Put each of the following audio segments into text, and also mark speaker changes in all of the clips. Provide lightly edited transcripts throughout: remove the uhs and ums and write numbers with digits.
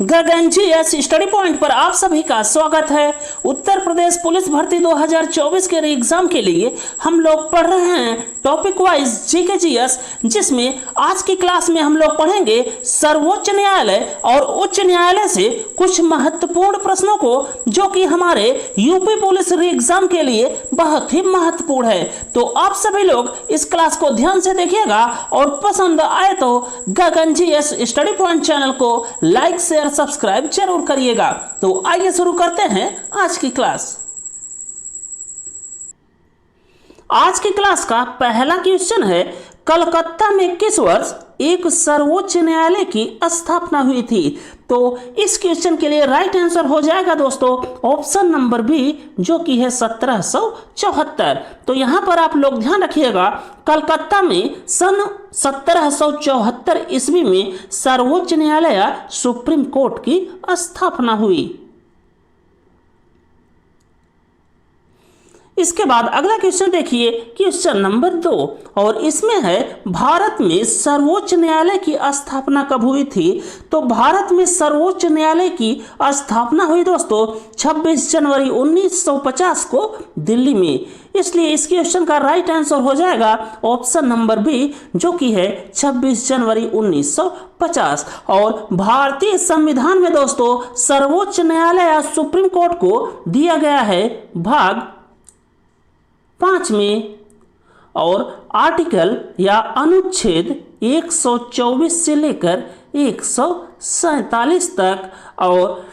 Speaker 1: गगन GS study point पर आप सभी का स्वागत है। उत्तर प्रदेश पुलिस भर्ती 2024 के एग्जाम के लिए हम लोग पढ़ रहे हैं टॉपिक वाइज जीके जीएस, जिसमें आज की क्लास में हम लोग पढ़ेंगे सर्वोच्च न्यायालय और उच्च न्यायालय से कुछ महत्वपूर्ण प्रश्नों को, जो कि हमारे यूपी पुलिस एग्जाम के लिए बहुत ही महत्वपूर्ण है। तो आप सभी लोग इस क्लास को ध्यान से देखिएगा और पसंद आए तो गगन जीएस स्टडी पॉइंट चैनल को लाइक शेयर सब्सक्राइब जरूर करिएगा। तो आइए शुरू करते हैं आज की क्लास। आज की क्लास का पहला क्वेश्चन है, कलकत्ता में किस वर्ष एक सर्वोच्च न्यायालय की स्थापना हुई थी? तो इस क्वेश्चन के लिए राइट आंसर हो जाएगा दोस्तों ऑप्शन नंबर बी, जो कि है 1774। तो यहां पर आप लोग ध्यान रखिएगा, कलकत्ता में सन 1774 ईस्वी में सर्वोच्च न्यायालय या सुप्रीम कोर्ट की स्थापना हुई। इसके बाद अगला क्वेश्चन देखिए, क्वेश्चन नंबर 2, और इसमें है भारत में सर्वोच्च न्यायालय की स्थापना कब हुई थी? तो भारत में सर्वोच्च न्यायालय की स्थापना हुई दोस्तों 26 जनवरी 1950 को दिल्ली में। इसलिए इस क्वेश्चन का राइट आंसर हो जाएगा ऑप्शन नंबर बी, जो कि है 26 जनवरी 1950। और भारतीय संविधान में दोस्तों सर्वोच्च न्यायालय या सुप्रीम कोर्ट को दिया गया है भाग 5 में, और आर्टिकल या अनुच्छेद 124 से लेकर 147 तक। और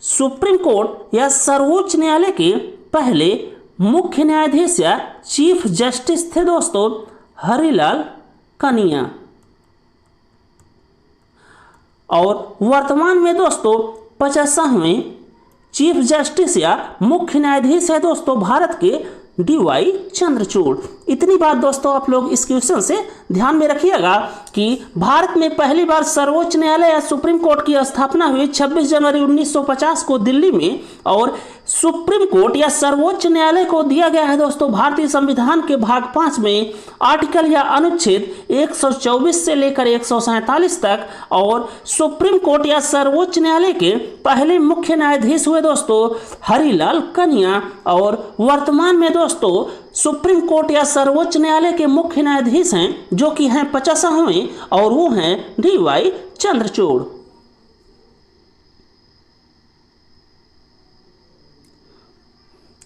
Speaker 1: सुप्रीम कोर्ट या सर्वोच्च न्यायालय के पहले मुख्य न्यायाधीश या चीफ जस्टिस थे दोस्तों हरिलाल कनिया, और वर्तमान में दोस्तों 50वें चीफ जस्टिस या मुख्य न्यायाधीश है दोस्तों भारत के डीवाई चंद्रचूड़। इतनी बात दोस्तों आप लोग इस क्वेश्चन से ध्यान में रखिएगा कि भारत में पहली बार सर्वोच्च न्यायालय या सुप्रीम कोर्ट की स्थापना हुई 26 जनवरी 1950 को दिल्ली में, और सुप्रीम कोर्ट या सर्वोच्च न्यायालय को दिया गया है दोस्तों भारतीय संविधान के भाग 5 में आर्टिकल या अनुच्छेद 124 से लेकर 147 तक। और सुप्रीम कोर्ट या सर्वोच्च न्यायालय के पहले मुख्य न्यायाधीश हुए दोस्तों हरिलाल कनिया, और वर्तमान में दोस्तों सुप्रीम कोर्ट या सर्वोच्च न्यायालय के मुख्य न्यायाधीश हैं, जो कि हैं 50वें, और वो हैं डीवाई चंद्रचूड़।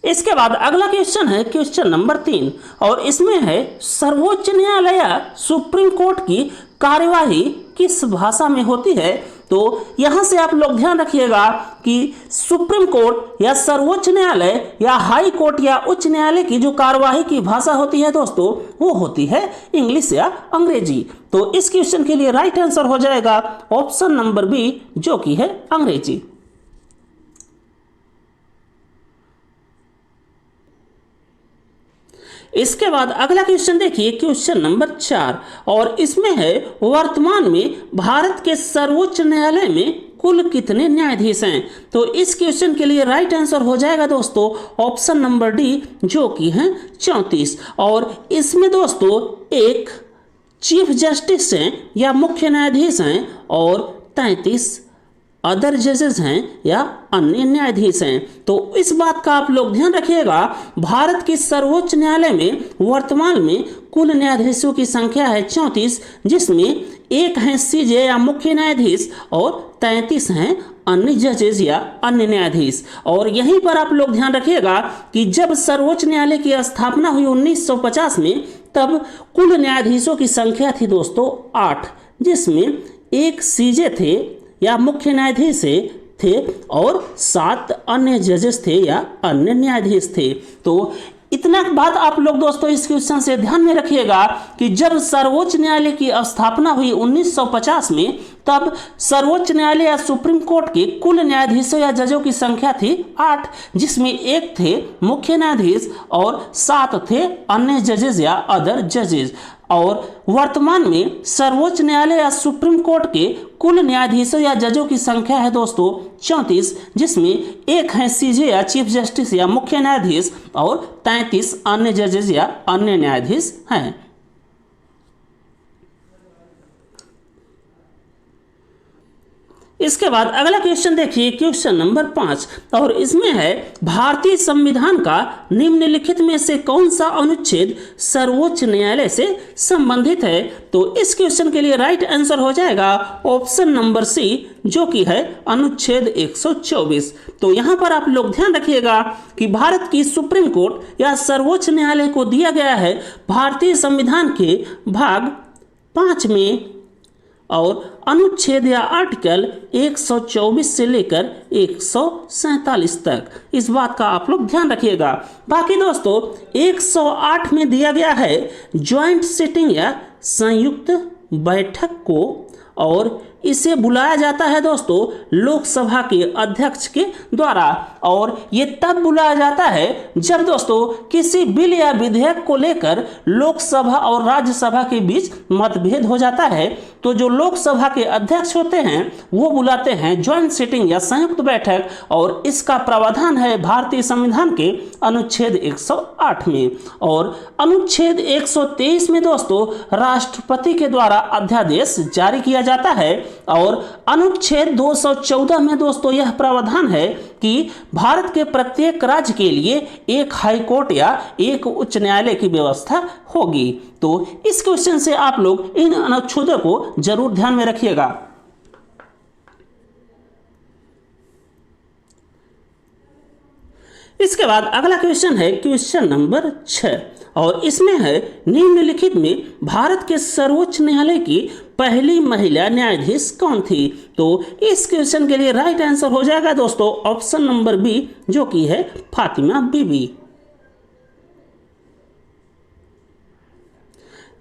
Speaker 1: इसके बाद अगला क्वेश्चन है क्वेश्चन नंबर 3, और इसमें है सर्वोच्च न्यायालय या सुप्रीम कोर्ट की कार्यवाही किस भाषा में होती है? तो यहां से आप लोग ध्यान रखिएगा कि सुप्रीम कोर्ट या सर्वोच्च न्यायालय या हाई कोर्ट या उच्च न्यायालय की जो कार्यवाही की भाषा होती है दोस्तों, वो होती है इंग्लिश या अंग्रेजी। तो इस क्वेश्चन के लिए राइट आंसर हो जाएगा ऑप्शन नंबर बी, जो कि है अंग्रेजी। इसके बाद अगला क्वेश्चन देखिए क्वेश्चन नंबर 4, और इसमें है वर्तमान में भारत के सर्वोच्च न्यायालय में कुल कितने न्यायाधीश हैं? तो इस क्वेश्चन के लिए राइट आंसर हो जाएगा दोस्तों ऑप्शन नंबर डी, जो कि है 34। और इसमें दोस्तों एक चीफ जस्टिस हैं या मुख्य न्यायाधीश हैं, और 33 अदर जजेस हैं या अन्य न्यायाधीश हैं। तो इस बात का आप लोग ध्यान रखिएगा, भारत के सर्वोच्च न्यायालय में वर्तमान में कुल न्यायाधीशों की संख्या है 34, जिसमें एक हैं सीजे या मुख्य न्यायाधीश और 33 हैं अन्य जजेस या अन्य न्यायाधीश। और यहीं पर आप लोग ध्यान रखिएगा कि जब सर्वोच्च न्यायालय की स्थापना हुई 1950 में, तब कुल न्यायाधीशों की संख्या थी दोस्तों 8, जिसमें एक सीजे थे या मुख्य न्यायाधीश थे और 7 अन्य जजेस थे या अन्य न्यायाधीश थे। तो इतना बात आप लोग दोस्तों इस क्वेश्चन से ध्यान में रखिएगा कि जब सर्वोच्च न्यायालय की स्थापना हुई 1950 में, तब सर्वोच्च न्यायालय या सुप्रीम कोर्ट के कुल न्यायाधीशों या जजों की संख्या थी 8, जिसमें एक थे मुख्य न्यायाधीश और 7 थे अन्य जजेस या अदर जजेस। और वर्तमान में सर्वोच्च न्यायालय या सुप्रीम कोर्ट के कुल न्यायाधीशों या जजों की संख्या है दोस्तों 34, जिसमें एक है सीजे या चीफ जस्टिस या मुख्य न्यायाधीश और 33 अन्य जजेस या अन्य न्यायाधीश हैं। इसके बाद अगला क्वेश्चन देखिए, क्वेश्चन नंबर 5, और इसमें है भारतीय संविधान का निम्नलिखित में से कौन सा अनुच्छेद सर्वोच्च न्यायालय से संबंधित है। तो इस क्वेश्चन के लिए राइट आंसर हो जाएगा ऑप्शन नंबर सी, जो कि है अनुच्छेद 124। तो यहां पर आप लोग ध्यान रखिएगा कि भारत की सुप्रीम कोर्ट या सर्वोच्च न्यायालय को दिया गया है भारतीय संविधान के भाग 5 में और अनुच्छेद या आर्टिकल 124 से लेकर 147 तक। इस बात का आप लोग ध्यान रखिएगा। बाकी दोस्तों 108 में दिया गया है ज्वाइंट सिटिंग या संयुक्त बैठक को, और इसे बुलाया जाता है दोस्तों लोकसभा के अध्यक्ष के द्वारा, और ये तब बुलाया जाता है जब दोस्तों किसी बिल या विधेयक को लेकर लोकसभा और राज्यसभा के बीच मतभेद हो जाता है, तो जो लोकसभा के अध्यक्ष होते हैं वो बुलाते हैं ज्वाइंट सिटिंग या संयुक्त बैठक, और इसका प्रावधान है भारतीय संविधान के अनुच्छेद 108 में। और अनुच्छेद 123 में दोस्तों राष्ट्रपति के द्वारा अध्यादेश जारी किया जाता है, और अनुच्छेद 214 में दोस्तों यह प्रावधान है कि भारत के प्रत्येक राज्य के लिए एक हाई कोर्ट या एक उच्च न्यायालय की व्यवस्था होगी। तो इस क्वेश्चन से आप लोग इन अनुच्छेदों को जरूर ध्यान में रखिएगा। इसके बाद अगला क्वेश्चन है क्वेश्चन नंबर 6, और इसमें है निम्नलिखित में भारत के सर्वोच्च न्यायालय की पहली महिला न्यायाधीश कौन थी। तो इस क्वेश्चन के लिए राइट आंसर हो जाएगा दोस्तों ऑप्शन नंबर बी, जो कि है फातिमा बीबी।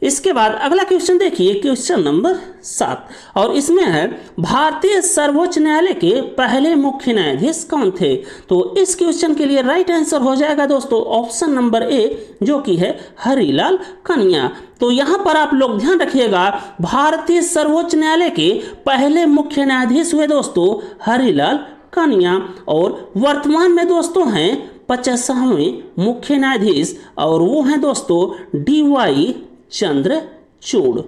Speaker 1: इसके बाद अगला क्वेश्चन देखिए क्वेश्चन नंबर 7, और इसमें है भारतीय सर्वोच्च न्यायालय के पहले मुख्य न्यायाधीश कौन थे। तो इस क्वेश्चन के लिए राइट आंसर हो जाएगा दोस्तों ऑप्शन नंबर ए, जो कि है हरिलाल कन्या। तो यहां पर आप लोग ध्यान रखिएगा भारतीय सर्वोच्च न्यायालय के पहले मुख्य न्यायाधीश हुए दोस्तों हरिलाल कन्या, और वर्तमान में दोस्तों हैं 50वें मुख्य न्यायाधीश, और वो हैं दोस्तों DY चंद्रचूड़।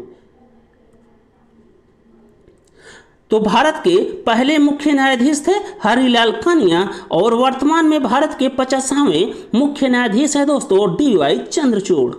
Speaker 1: तो भारत के पहले मुख्य न्यायाधीश थे हरिलाल कन्या, और वर्तमान में भारत के 50वें मुख्य न्यायाधीश है दोस्तों DY चंद्रचूड़।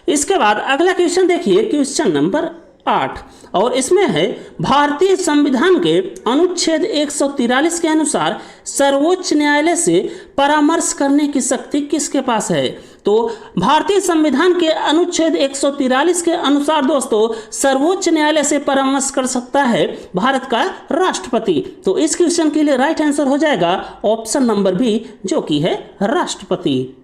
Speaker 1: इसके बाद अगला क्वेश्चन देखिए क्वेश्चन नंबर 8, और इसमें है भारतीय संविधान के अनुच्छेद 143 के अनुसार सर्वोच्च न्यायालय से परामर्श करने की शक्ति किसके पास है। तो भारतीय संविधान के अनुच्छेद 143 के अनुसार दोस्तों सर्वोच्च न्यायालय से परामर्श कर सकता है भारत का राष्ट्रपति। तो इस क्वेश्चन के लिए राइट आंसर हो जाएगा ऑप्शन नंबर बी, जो कि है राष्ट्रपति।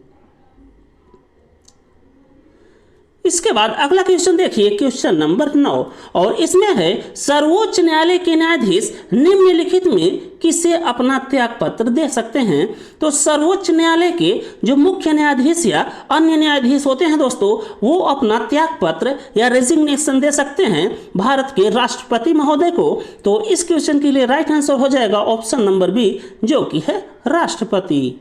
Speaker 1: इसके बाद अगला क्वेश्चन देखिए क्वेश्चन नंबर 9, और इसमें है सर्वोच्च न्यायालय के न्यायाधीश निम्नलिखित में किसे अपना त्याग पत्र दे सकते हैं। तो सर्वोच्च न्यायालय के जो मुख्य न्यायाधीश या अन्य न्यायाधीश होते हैं दोस्तों वो अपना त्याग पत्र या रेजिग्नेशन दे सकते हैं भारत के राष्ट्रपति महोदय को। तो इस क्वेश्चन के लिए राइट आंसर हो जाएगा ऑप्शन नंबर बी, जो कि है राष्ट्रपति।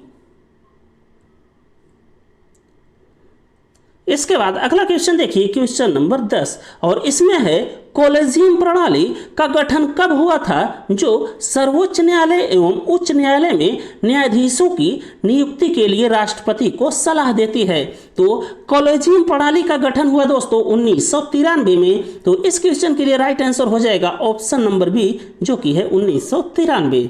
Speaker 1: इसके बाद अगला क्वेश्चन देखिए क्वेश्चन नंबर 10, और इसमें है कॉलेजियम प्रणाली का गठन कब हुआ था जो सर्वोच्च न्यायालय एवं उच्च न्यायालय में न्यायाधीशों की नियुक्ति के लिए राष्ट्रपति को सलाह देती है। तो कॉलेजियम प्रणाली का गठन हुआ दोस्तों 1993 में। तो इस क्वेश्चन के लिए राइट आंसर हो जाएगा ऑप्शन नंबर बी, जो कि है 1993।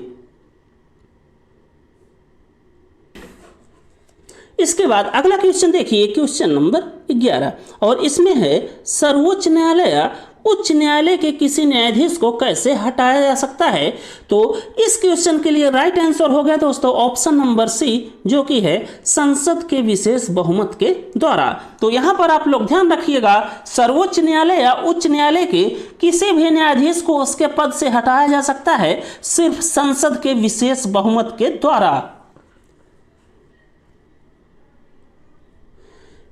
Speaker 1: इसके बाद अगला क्वेश्चन देखिए क्वेश्चन नंबर 11, और इसमें है सर्वोच्च न्यायालय या उच्च न्यायालय के किसी न्यायाधीश को कैसे हटाया जा सकता है। तो इस क्वेश्चन के लिए राइट आंसर हो गया दोस्तों ऑप्शन नंबर सी, जो कि है संसद के विशेष बहुमत के द्वारा। तो यहां पर आप लोग ध्यान रखिएगा सर्वोच्च न्यायालय या उच्च न्यायालय के किसी भी न्यायाधीश को उसके पद से हटाया जा सकता है सिर्फ संसद के विशेष बहुमत के द्वारा।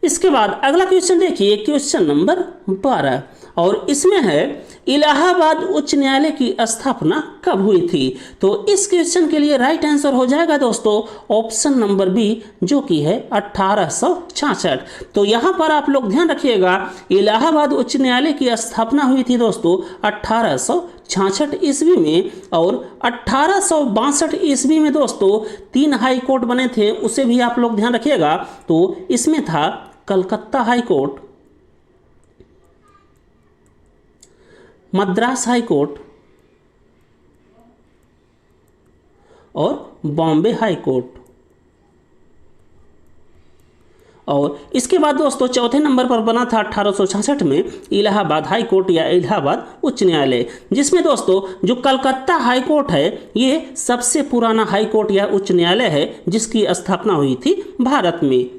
Speaker 1: इसके बाद अगला क्वेश्चन देखिए क्वेश्चन नंबर 12, और इसमें है इलाहाबाद उच्च न्यायालय की स्थापना कब हुई थी। तो इस क्वेश्चन के लिए राइट आंसर हो जाएगा दोस्तों ऑप्शन नंबर बी, जो कि है 1866। तो यहाँ पर आप लोग ध्यान रखिएगा, इलाहाबाद उच्च न्यायालय की स्थापना हुई थी दोस्तों 1866 ईस्वी में, और 1862 ईस्वी में दोस्तों 3 हाई कोर्ट बने थे, उसे भी आप लोग ध्यान रखिएगा। तो इसमें था Calcutta high court, Madras high court और बॉम्बे हाई कोर्ट। और इसके बाद दोस्तों चौथे नंबर पर बना था 1866 में इलाहाबाद हाई कोर्ट या इलाहाबाद उच्च न्यायालय, जिसमें दोस्तों जो कलकत्ता हाई कोर्ट है ये सबसे पुराना हाई कोर्ट या उच्च न्यायालय है, जिसकी स्थापना हुई थी भारत में।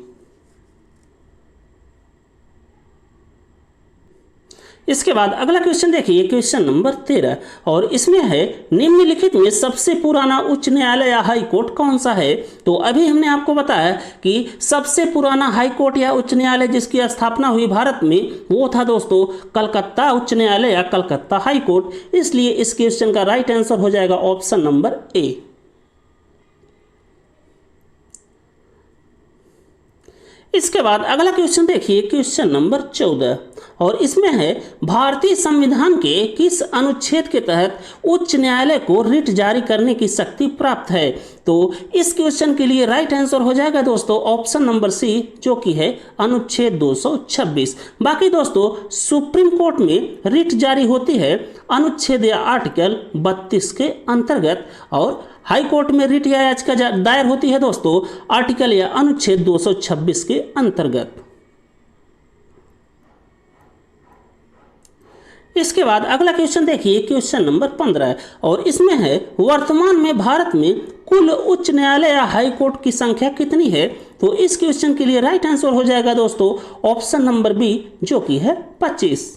Speaker 1: इसके बाद अगला क्वेश्चन देखिए, क्वेश्चन नंबर 13, और इसमें है निम्नलिखित में सबसे पुराना उच्च न्यायालय या हाई कोर्ट कौन सा है। तो अभी हमने आपको बताया कि सबसे पुराना हाई कोर्ट या उच्च न्यायालय जिसकी स्थापना हुई भारत में वो था दोस्तों कलकत्ता उच्च न्यायालय या कलकत्ता हाई कोर्ट। इसलिए इस क्वेश्चन का राइट आंसर हो जाएगा ऑप्शन नंबर ए। इसके बाद अगला क्वेश्चन देखिए, क्वेश्चन नंबर 14, और इसमें है भारतीय संविधान के किस अनुच्छेद के तहत उच्च न्यायालय को रिट जारी करने की शक्ति प्राप्त है। तो इस क्वेश्चन के लिए राइट आंसर हो जाएगा दोस्तों ऑप्शन नंबर सी, जो कि है अनुच्छेद 226। बाकी दोस्तों सुप्रीम कोर्ट में रिट जारी होती है अनुच्छेद या आर्टिकल 32 के अंतर्गत, और हाई कोर्ट में रिट या याचिका दायर होती है दोस्तों आर्टिकल या अनुच्छेद 226 के अंतर्गत। इसके बाद अगला क्वेश्चन देखिए, क्वेश्चन नंबर 15, और इसमें है वर्तमान में भारत में कुल उच्च न्यायालय या हाई कोर्ट की संख्या कितनी है। तो इस क्वेश्चन के लिए राइट आंसर हो जाएगा दोस्तों ऑप्शन नंबर बी, जो कि है 25।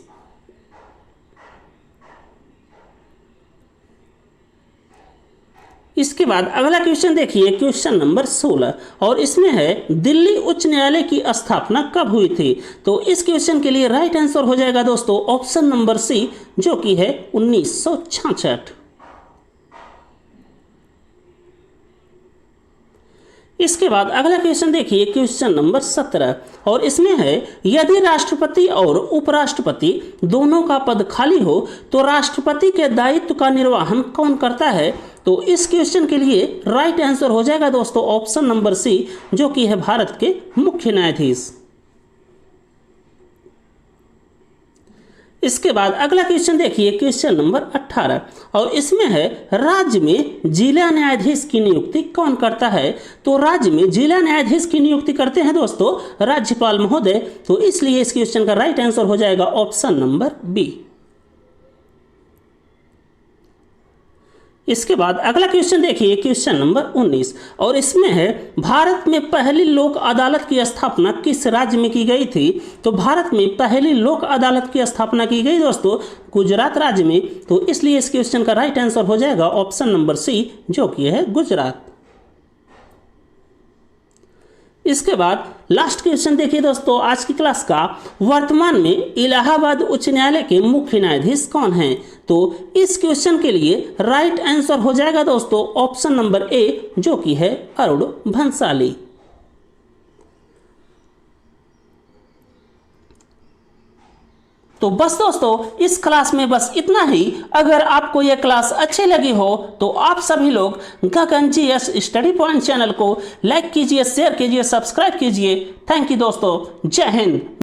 Speaker 1: इसके बाद अगला क्वेश्चन देखिए, क्वेश्चन नंबर 16, और इसमें है दिल्ली उच्च न्यायालय की स्थापना कब हुई थी। तो इस क्वेश्चन के लिए राइट आंसर हो जाएगा दोस्तों ऑप्शन नंबर सी, जो कि है 1966। इसके बाद अगला क्वेश्चन देखिए, क्वेश्चन नंबर 17, और इसमें है यदि राष्ट्रपति और उपराष्ट्रपति दोनों का पद खाली हो तो राष्ट्रपति के दायित्व का निर्वहन कौन करता है। तो इस क्वेश्चन के लिए राइट आंसर हो जाएगा दोस्तों ऑप्शन नंबर सी, जो कि है भारत के मुख्य न्यायाधीश। इसके बाद अगला क्वेश्चन देखिए, क्वेश्चन नंबर 18, और इसमें है राज्य में जिला न्यायाधीश की नियुक्ति कौन करता है। तो राज्य में जिला न्यायाधीश की नियुक्ति करते हैं दोस्तों राज्यपाल महोदय। तो इसलिए इस क्वेश्चन का राइट आंसर हो जाएगा ऑप्शन नंबर बी। इसके बाद अगला क्वेश्चन देखिए, क्वेश्चन नंबर 19, और इसमें है भारत में पहली लोक अदालत की स्थापना किस राज्य में की गई थी। तो भारत में पहली लोक अदालत की स्थापना की गई दोस्तों गुजरात राज्य में। तो इसलिए इस क्वेश्चन का राइट आंसर हो जाएगा ऑप्शन नंबर सी, जो कि है गुजरात। इसके बाद लास्ट क्वेश्चन देखिए दोस्तों आज की क्लास का, वर्तमान में इलाहाबाद उच्च न्यायालय के मुख्य न्यायाधीश कौन हैं। तो इस क्वेश्चन के लिए राइट आंसर हो जाएगा दोस्तों ऑप्शन नंबर ए, जो कि है अरुण भंसाली। तो बस दोस्तों इस क्लास में बस इतना ही। अगर आपको यह क्लास अच्छी लगी हो तो आप सभी लोग गगन जीएस स्टडी पॉइंट चैनल को लाइक कीजिए, शेयर कीजिए, सब्सक्राइब कीजिए। थैंक यू दोस्तों, जय हिंद।